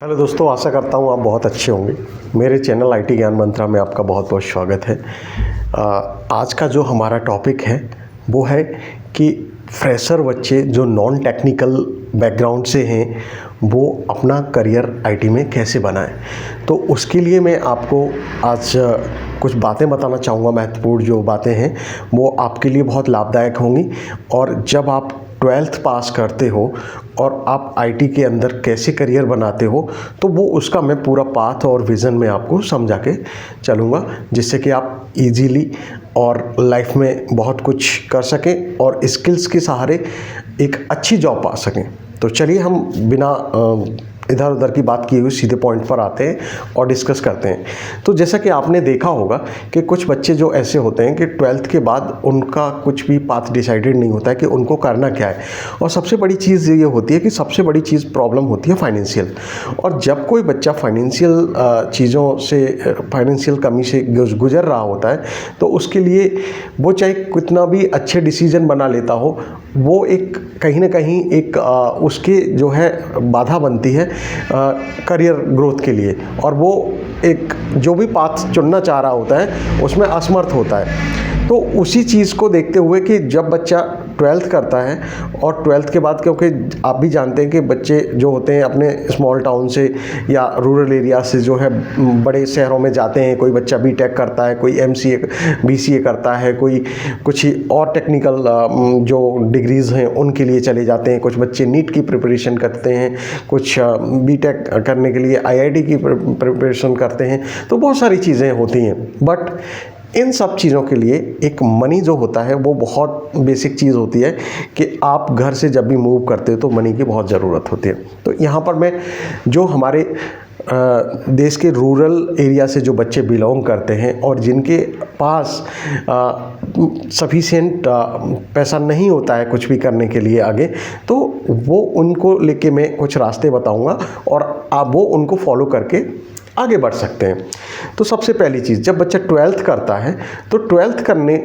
Hello दोस्तों, आशा करता हूँ आप बहुत अच्छे होंगे। मेरे चैनल आईटी ज्ञान मंत्रा में आपका बहुत बहुत स्वागत है। आज का जो हमारा टॉपिक है वो है कि फ्रेशर बच्चे जो नॉन टेक्निकल बैकग्राउंड से हैं वो अपना करियर आईटी में कैसे बनाएं। तो उसके लिए मैं आपको आज कुछ बातें बताना चाहूँगा। महत्वपूर्ण जो बातें हैं वो आपके लिए बहुत लाभदायक होंगी। और जब आप 12th पास करते हो और आप आईटी के अंदर कैसे करियर बनाते हो तो वो उसका मैं पूरा पाथ और विज़न में आपको समझा के चलूँगा, जिससे कि आप इजीली और लाइफ में बहुत कुछ कर सकें और स्किल्स के सहारे एक अच्छी जॉब पा सकें। तो चलिए हम बिना इधर उधर की बात किए हुए सीधे पॉइंट पर आते हैं और डिस्कस करते हैं। तो जैसा कि आपने देखा होगा कि कुछ बच्चे जो ऐसे होते हैं कि 12th के बाद उनका कुछ भी पाथ डिसाइडेड नहीं होता है कि उनको करना क्या है। और सबसे बड़ी चीज़ ये होती है कि सबसे बड़ी चीज़ प्रॉब्लम होती है फाइनेंशियल। और जब कोई बच्चा फाइनेंशियल चीज़ों से, फाइनेंशियल कमी से गुजर रहा होता है तो उसके लिए वो चाहे कितना भी अच्छे डिसीजन बना लेता हो, वो एक कहीं ना कहीं एक उसके जो है बाधा बनती है करियर ग्रोथ के लिए। और वो एक जो भी पाथ चुनना चाह रहा होता है उसमें असमर्थ होता है। तो उसी चीज़ को देखते हुए कि जब बच्चा 12th करता है और 12th के बाद, क्योंकि आप भी जानते हैं कि बच्चे जो होते हैं अपने स्मॉल टाउन से या रूरल एरिया से जो है बड़े शहरों में जाते हैं। कोई बच्चा बीटेक करता है, कोई एमसीए बीसीए करता है, कोई कुछ और टेक्निकल जो डिग्रीज़ हैं उनके लिए चले जाते हैं। कुछ बच्चे नीट की प्रिपरेशन करते हैं, कुछ बीटेक करने के लिए आईआईटी की प्रिपरेशन करते हैं। तो बहुत सारी चीज़ें होती हैं, बट इन सब चीज़ों के लिए एक मनी जो होता है वो बहुत बेसिक चीज़ होती है कि आप घर से जब भी मूव करते हो तो मनी की बहुत ज़रूरत होती है। तो यहाँ पर मैं जो हमारे देश के रूरल एरिया से जो बच्चे बिलोंग करते हैं और जिनके पास सफिशिएंट पैसा नहीं होता है कुछ भी करने के लिए आगे, तो वो उनको लेके मैं कुछ रास्ते बताऊँगा और आप वो उनको फॉलो करके आगे बढ़ सकते हैं। तो सबसे पहली चीज़, जब बच्चा 12th करता है तो 12th करने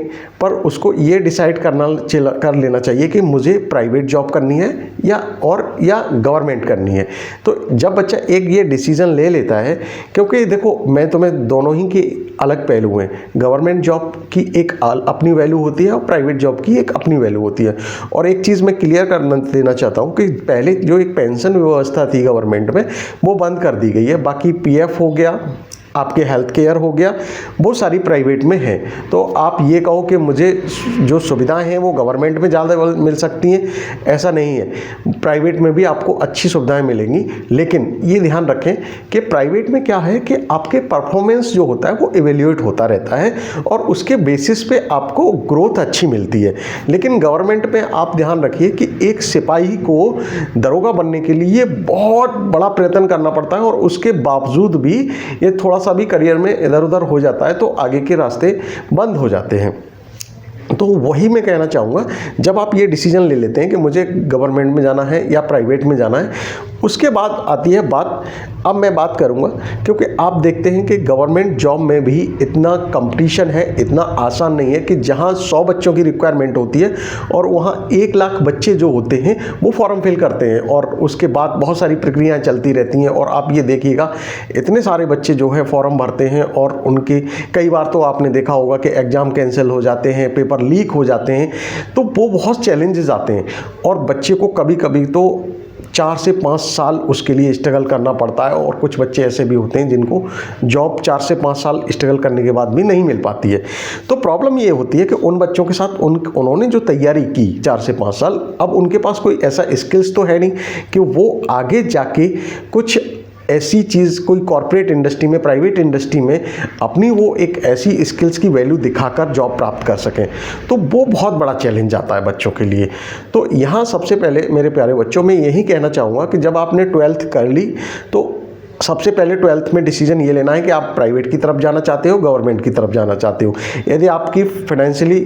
पर उसको ये डिसाइड कर लेना चाहिए कि मुझे प्राइवेट जॉब करनी है या गवर्नमेंट करनी है। तो जब बच्चा एक ये डिसीज़न ले लेता है, क्योंकि देखो मैं तुम्हें दोनों ही के अलग पहलू हैं। गवर्नमेंट जॉब की एक अपनी वैल्यू होती है और प्राइवेट जॉब की एक अपनी वैल्यू होती है। और एक चीज़ मैं क्लियर कर देना चाहता हूँ कि पहले जो एक पेंशन व्यवस्था थी गवर्नमेंट में वो बंद कर दी गई है। बाकी पीएफ हो गया, आपके हेल्थ केयर हो गया, वो सारी प्राइवेट में है। तो आप ये कहो कि मुझे जो सुविधाएं हैं वो गवर्नमेंट में ज़्यादा मिल सकती हैं, ऐसा नहीं है। प्राइवेट में भी आपको अच्छी सुविधाएं मिलेंगी, लेकिन ये ध्यान रखें कि प्राइवेट में क्या है कि आपके परफॉर्मेंस जो होता है वो इवेल्यूएट होता रहता है और उसके बेसिस पे आपको ग्रोथ अच्छी मिलती है। लेकिन गवर्नमेंट में आप ध्यान रखिए कि एक सिपाही को दरोगा बनने के लिए बहुत बड़ा प्रयत्न करना पड़ता है और उसके बावजूद भी ये थोड़ा सा भी करियर में इधर उधर हो जाता है तो आगे के रास्ते बंद हो जाते हैं। तो वही मैं कहना चाहूँगा, जब आप ये डिसीजन ले लेते हैं कि मुझे गवर्नमेंट में जाना है या प्राइवेट में जाना है, उसके बाद आती है बात, अब मैं बात करूँगा क्योंकि आप देखते हैं कि गवर्नमेंट जॉब में भी इतना कंपटीशन है, इतना आसान नहीं है कि जहाँ 100 बच्चों की रिक्वायरमेंट होती है और वहाँ 1 लाख बच्चे जो होते हैं वो फॉर्म फिल करते हैं और उसके बाद बहुत सारी प्रक्रियाएँ चलती रहती हैं। और आप ये देखिएगा इतने सारे बच्चे जो है फॉर्म भरते हैं और उनके कई बार तो आपने देखा होगा कि एग्ज़ाम कैंसिल हो जाते हैं, पेपर लीक हो जाते हैं। तो वो बहुत चैलेंजेस आते हैं और बच्चे को कभी कभी तो 4 से 5 साल उसके लिए स्ट्रगल करना पड़ता है। और कुछ बच्चे ऐसे भी होते हैं जिनको जॉब 4 से 5 साल स्ट्रगल करने के बाद भी नहीं मिल पाती है। तो प्रॉब्लम ये होती है कि उन बच्चों के साथ उन्होंने जो तैयारी की 4 से 5 साल, अब उनके पास कोई ऐसा स्किल्स तो है नहीं कि वो आगे जाके कुछ ऐसी चीज़ कोई कॉर्पोरेट इंडस्ट्री में, प्राइवेट इंडस्ट्री में अपनी वो एक ऐसी स्किल्स की वैल्यू दिखाकर जॉब प्राप्त कर सकें। तो वो बहुत बड़ा चैलेंज आता है बच्चों के लिए। तो यहाँ सबसे पहले मेरे प्यारे बच्चों में यही कहना चाहूँगा कि जब आपने 12th कर ली तो सबसे पहले 12th में डिसीजन ये लेना है कि आप प्राइवेट की तरफ जाना चाहते हो, गवर्नमेंट की तरफ जाना चाहते हो। यदि आपकी फाइनेंशियली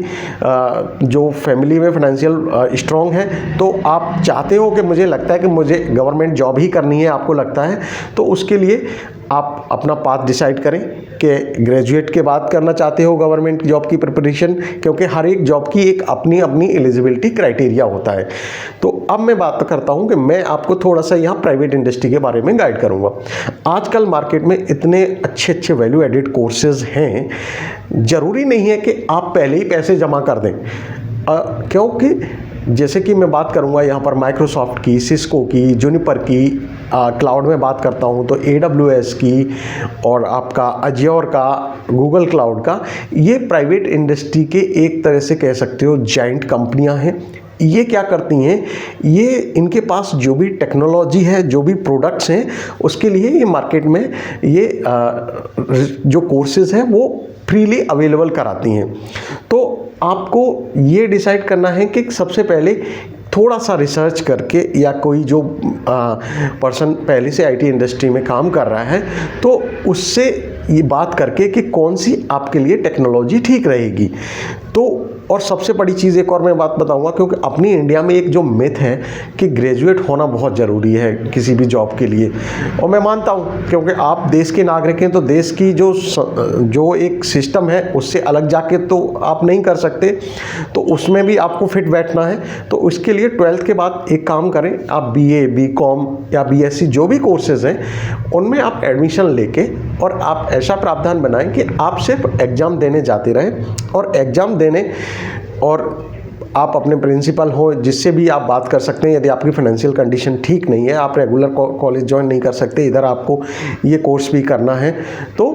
जो फैमिली में फाइनेंशियल स्ट्रॉन्ग है तो आप चाहते हो कि मुझे लगता है कि मुझे गवर्नमेंट जॉब ही करनी है, आपको लगता है, तो उसके लिए आप अपना पाथ डिसाइड करें कि ग्रेजुएट के बाद करना चाहते हो गवर्नमेंट जॉब की प्रिपरेशन, क्योंकि हर एक जॉब की एक अपनी अपनी एलिजिबिलिटी क्राइटेरिया होता है। तो अब मैं बात करता हूं कि मैं आपको थोड़ा सा यहाँ प्राइवेट इंडस्ट्री के बारे में गाइड करूँगा। आजकल मार्केट में इतने अच्छे अच्छे वैल्यू एडिड कोर्सेज हैं, ज़रूरी नहीं है कि आप पहले ही पैसे जमा कर दें, क्योंकि जैसे कि मैं बात करूंगा यहाँ पर माइक्रोसॉफ्ट की, सिस्को की, जूनिपर की, क्लाउड में बात करता हूँ तो AWS की और आपका अज्योर का, गूगल क्लाउड का, ये प्राइवेट इंडस्ट्री के एक तरह से कह सकते हो जाइंट कंपनियाँ हैं। ये क्या करती हैं, ये इनके पास जो भी टेक्नोलॉजी है, जो भी प्रोडक्ट्स हैं, उसके लिए ये मार्केट में ये जो कोर्सेज हैं वो फ्रीली अवेलेबल कराती हैं। तो आपको ये डिसाइड करना है कि सबसे पहले थोड़ा सा रिसर्च करके, या कोई जो पर्सन पहले से IT इंडस्ट्री में काम कर रहा है तो उससे ये बात करके कि कौन सी आपके लिए टेक्नोलॉजी ठीक रहेगी। तो और सबसे बड़ी चीज़ एक और मैं बात बताऊंगा, क्योंकि अपनी इंडिया में एक जो मिथ है कि ग्रेजुएट होना बहुत ज़रूरी है किसी भी जॉब के लिए, और मैं मानता हूं क्योंकि आप देश के नागरिक हैं तो देश की जो एक सिस्टम है उससे अलग जाके तो आप नहीं कर सकते, तो उसमें भी आपको फिट बैठना है। तो उसके लिए 12th के बाद एक काम करें, आप BA, BCom या BSc जो भी कोर्सेज़ हैं उनमें आप एडमिशन लेके और आप ऐसा प्रावधान बनाएं कि आप सिर्फ एग्ज़ाम देने जाते रहें, और एग्ज़ाम देने, और आप अपने प्रिंसिपल हो जिससे भी आप बात कर सकते हैं। यदि आपकी फाइनेंशियल कंडीशन ठीक नहीं है, आप रेगुलर कॉलेज ज्वाइन नहीं कर सकते, इधर आपको ये कोर्स भी करना है तो।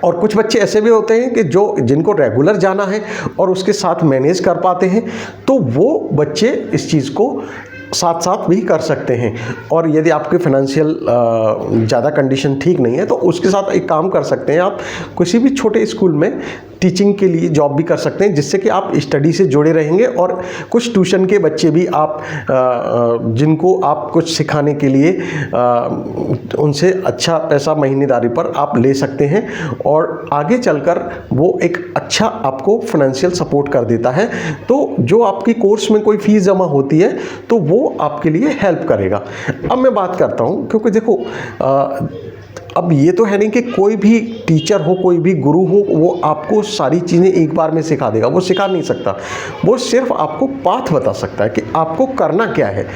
और कुछ बच्चे ऐसे भी होते हैं कि जिनको रेगुलर जाना है और उसके साथ मैनेज कर पाते हैं, तो वो बच्चे इस चीज़ को साथ साथ भी कर सकते हैं। और यदि आपके फाइनेंशियल ज़्यादा कंडीशन ठीक नहीं है तो उसके साथ एक काम कर सकते हैं, आप किसी भी छोटे स्कूल में टीचिंग के लिए जॉब भी कर सकते हैं, जिससे कि आप स्टडी से जुड़े रहेंगे। और कुछ ट्यूशन के बच्चे भी आप जिनको आप कुछ सिखाने के लिए उनसे अच्छा पैसा महीनेदारी पर आप ले सकते हैं, और आगे चलकर वो एक अच्छा आपको फाइनेंशियल सपोर्ट कर देता है। तो जो आपकी कोर्स में कोई फीस जमा होती है तो वो आपके लिए हेल्प करेगा। अब मैं बात करता हूँ, क्योंकि देखो अब ये तो है नहीं कि कोई भी टीचर हो, कोई भी गुरु हो, वो आपको सारी चीज़ें एक बार में सिखा देगा, वो सिखा नहीं सकता। वो सिर्फ आपको पाथ बता सकता है कि आपको करना क्या है।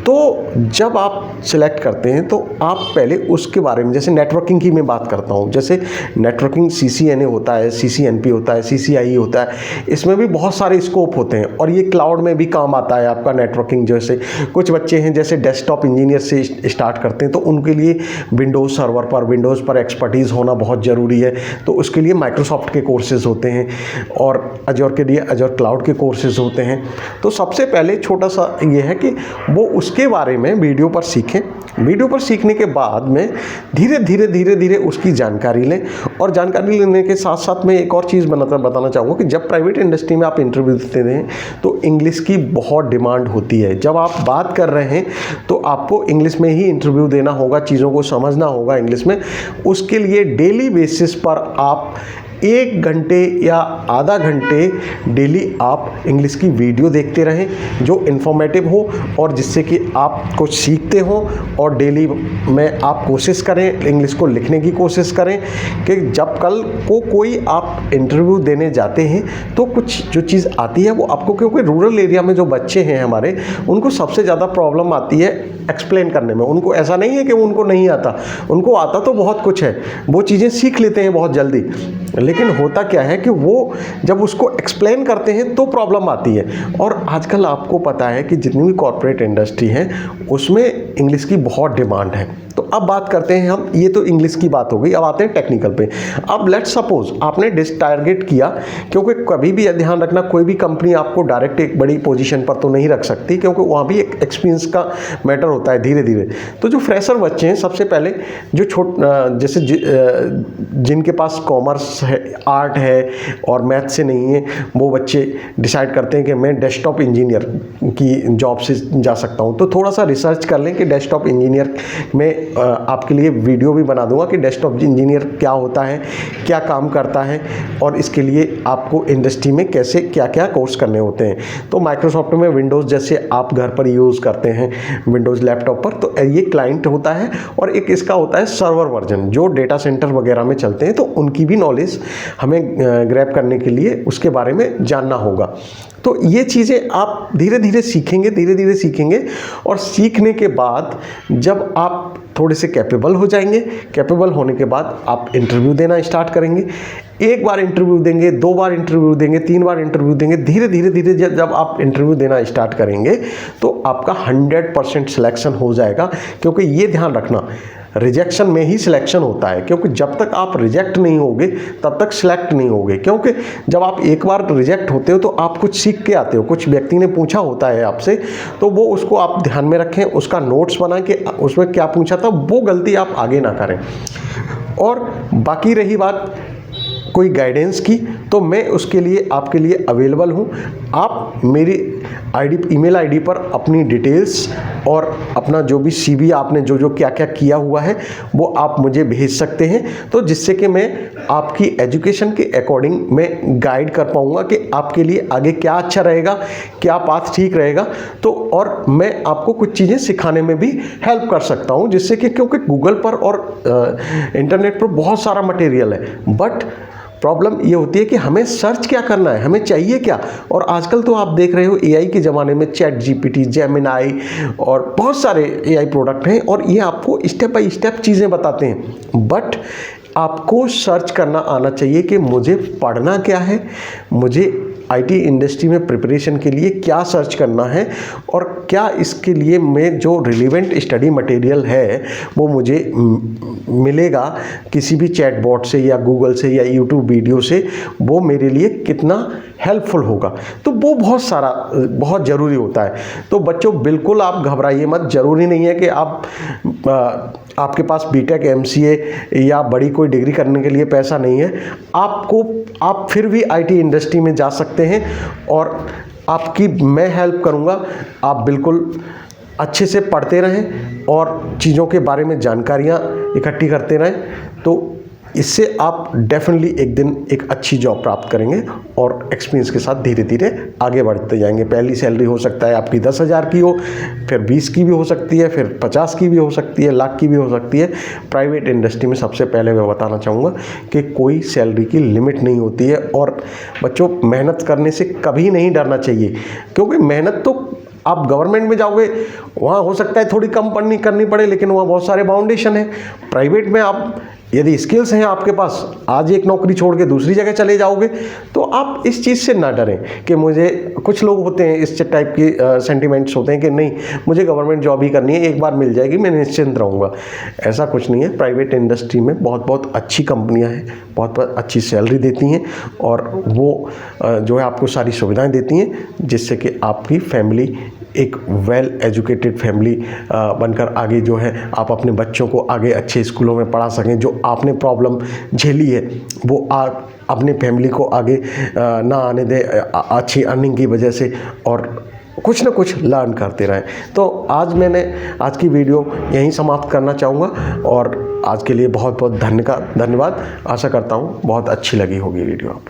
तो जब आप सिलेक्ट करते हैं तो आप पहले उसके बारे में, जैसे नेटवर्किंग की मैं बात करता हूँ, जैसे नेटवर्किंग CCNA होता है, CCNP होता है, CCIE होता है, इसमें भी बहुत सारे स्कोप होते हैं, और ये क्लाउड में भी काम आता है आपका नेटवर्किंग। जैसे कुछ बच्चे हैं जैसे डेस्कटॉप इंजीनियर से स्टार्ट करते हैं, तो उनके लिए विंडोज़ सर्वर पर, विंडोज़ पर एक्सपर्टीज़ होना बहुत ज़रूरी है, तो उसके लिए माइक्रोसॉफ्ट के कोर्सेज़ होते हैं, और अज्योर के लिए अज्योर क्लाउड के कोर्सेज़ होते हैं। तो सबसे पहले छोटा सा ये है कि वो उसके बारे में वीडियो पर सीखें। वीडियो पर सीखने के बाद में धीरे धीरे उसकी जानकारी लें, और जानकारी लेने के साथ साथ मैं एक और चीज़ बताना चाहूँगा कि जब प्राइवेट इंडस्ट्री में आप इंटरव्यू देते हैं तो इंग्लिश की बहुत डिमांड होती है। जब आप बात कर रहे हैं तो आपको इंग्लिश में ही इंटरव्यू देना होगा, चीज़ों को समझना होगा इंग्लिश में। उसके लिए डेली बेसिस पर आप 1 घंटे या आधा घंटे डेली आप इंग्लिश की वीडियो देखते रहें जो इन्फॉर्मेटिव हो, और जिससे कि आप कुछ सीखते हो। और डेली में आप कोशिश करें, इंग्लिश को लिखने की कोशिश करें कि जब कल को कोई आप इंटरव्यू देने जाते हैं तो कुछ जो चीज़ आती है वो आपको, क्योंकि रूरल एरिया में जो बच्चे हैं हमारे, उनको सबसे ज़्यादा प्रॉब्लम आती है एक्सप्लेन करने में। उनको ऐसा नहीं है कि उनको नहीं आता, उनको आता तो बहुत कुछ है, वो चीज़ें सीख लेते हैं बहुत जल्दी, लेकिन होता क्या है कि वो जब उसको एक्सप्लेन करते हैं तो प्रॉब्लम आती है। और आजकल आपको पता है कि जितनी भी कॉर्पोरेट इंडस्ट्री है उसमें इंग्लिश की बहुत डिमांड है। तो अब बात करते हैं हम, ये तो इंग्लिश की बात हो गई, अब आते हैं टेक्निकल पे। अब लेट्स सपोज आपने टारगेट किया, क्योंकि कभी भी ध्यान रखना कोई भी कंपनी आपको डायरेक्ट एक बड़ी पोजीशन पर तो नहीं रख सकती, क्योंकि वहाँ भी एक एक्सपीरियंस का मैटर होता है धीरे धीरे। तो जो फ्रेशर बच्चे हैं, सबसे पहले जो जैसे जिनके पास कॉमर्स है आर्ट है और मैथ से नहीं है, वो बच्चे डिसाइड करते हैं कि मैं डेस्कटॉप इंजीनियर की जॉब से जा सकता हूँ, तो थोड़ा सा रिसर्च कर लें कि डेस्कटॉप इंजीनियर में आपके लिए वीडियो भी बना दूंगा कि डेस्कटॉप इंजीनियर क्या होता है, क्या काम करता है और इसके लिए आपको इंडस्ट्री में कैसे क्या क्या कोर्स करने होते हैं। तो माइक्रोसॉफ्ट में विंडोज़ जैसे आप घर पर यूज़ करते हैं विंडोज़ लैपटॉप पर, तो ये क्लाइंट होता है और एक इसका होता है सर्वर वर्जन जो डेटा सेंटर वगैरह में चलते हैं, तो उनकी भी नॉलेज हमें ग्रैब करने के लिए उसके बारे में जानना होगा। तो ये चीज़ें आप धीरे धीरे सीखेंगे और सीखने के बाद जब आप थोड़े से कैपेबल हो जाएंगे, कैपेबल होने के बाद आप इंटरव्यू देना स्टार्ट करेंगे। एक बार इंटरव्यू देंगे, 2 बार इंटरव्यू देंगे, 3 बार इंटरव्यू देंगे, धीरे धीरे जब आप इंटरव्यू देना स्टार्ट करेंगे तो आपका 100% सिलेक्शन हो जाएगा। क्योंकि ये ध्यान रखना, रिजेक्शन में ही सिलेक्शन होता है, क्योंकि जब तक आप रिजेक्ट नहीं होगे तब तक सिलेक्ट नहीं होगे। क्योंकि जब आप एक बार रिजेक्ट होते हो तो आप कुछ सीख के आते हो, कुछ व्यक्ति ने पूछा होता है आपसे, तो वो उसको आप ध्यान में रखें, उसका नोट्स बनाएं कि उसमें क्या पूछा था, वो गलती आप आगे ना करें। और बाकी रही बात कोई गाइडेंस की, तो मैं उसके लिए आपके लिए अवेलेबल हूँ। आप मेरी ईमेल आईडी पर अपनी डिटेल्स और अपना जो भी CV आपने जो क्या क्या किया हुआ है वो आप मुझे भेज सकते हैं, तो जिससे कि मैं आपकी एजुकेशन के अकॉर्डिंग मैं गाइड कर पाऊँगा कि आपके लिए आगे क्या अच्छा रहेगा, क्या पाथ ठीक रहेगा। तो और मैं आपको कुछ चीज़ें सिखाने में भी हेल्प कर सकता हूँ, जिससे कि क्योंकि गूगल पर और इंटरनेट पर बहुत सारा मटेरियल है, बट प्रॉब्लम ये होती है कि हमें सर्च क्या करना है, हमें चाहिए क्या। और आजकल तो आप देख रहे हो AI के ज़माने में ChatGPT, जेमिनाई और बहुत सारे AI प्रोडक्ट हैं और ये आपको स्टेप बाय स्टेप चीज़ें बताते हैं। बट आपको सर्च करना आना चाहिए कि मुझे पढ़ना क्या है, मुझे IT इंडस्ट्री में प्रिपरेशन के लिए क्या सर्च करना है और क्या इसके लिए मैं जो रिलेवेंट स्टडी मटेरियल है वो मुझे मिलेगा किसी भी चैटबॉट से या गूगल से या यूट्यूब वीडियो से, वो मेरे लिए कितना हेल्पफुल होगा। तो वो बहुत ज़रूरी होता है। तो बच्चों बिल्कुल आप घबराइए मत, ज़रूरी नहीं है कि आपके पास BTech MCA या बड़ी कोई डिग्री करने के लिए पैसा नहीं है। आप फिर भी IT इंडस्ट्री में जा सकते हैं और आपकी मैं हेल्प करूंगा। आप बिल्कुल अच्छे से पढ़ते रहें और चीज़ों के बारे में जानकारियां इकट्ठी करते रहें, तो इससे आप डेफिनेटली एक दिन एक अच्छी जॉब प्राप्त करेंगे और एक्सपीरियंस के साथ धीरे धीरे आगे बढ़ते जाएंगे। पहली सैलरी हो सकता है आपकी 10,000 की हो, फिर 20 की भी हो सकती है, फिर 50 की भी हो सकती है, लाख की भी हो सकती है। प्राइवेट इंडस्ट्री में सबसे पहले मैं बताना चाहूँगा कि कोई सैलरी की लिमिट नहीं होती है। और बच्चों मेहनत करने से कभी नहीं डरना चाहिए, क्योंकि मेहनत तो आप गवर्नमेंट में जाओगे वहाँ हो सकता है थोड़ी कम करनी पड़े, लेकिन वहाँ बहुत सारे बाउंडेशन है। प्राइवेट में आप यदि स्किल्स हैं आपके पास, आज एक नौकरी छोड़ के दूसरी जगह चले जाओगे, तो आप इस चीज़ से ना डरें कि मुझे, कुछ लोग होते हैं इस टाइप के सेंटिमेंट्स होते हैं कि नहीं मुझे गवर्नमेंट जॉब ही करनी है, एक बार मिल जाएगी मैं निश्चिंत रहूँगा। ऐसा कुछ नहीं है। प्राइवेट इंडस्ट्री में बहुत अच्छी कंपनियाँ हैं, बहुत अच्छी सैलरी देती हैं और वो जो है आपको सारी सुविधाएँ देती हैं, जिससे कि आपकी फैमिली एक वेल एजुकेटेड फैमिली बनकर आगे जो है आप अपने बच्चों को आगे अच्छे स्कूलों में पढ़ा सकें। जो आपने प्रॉब्लम झेली है वो आप अपने फैमिली को आगे ना आने दें अच्छी अर्निंग की वजह से, और कुछ ना कुछ लर्न करते रहें। तो आज की वीडियो यहीं समाप्त करना चाहूँगा और आज के लिए बहुत धन्यवाद। आशा करता हूँ बहुत अच्छी लगी होगी वीडियो आप।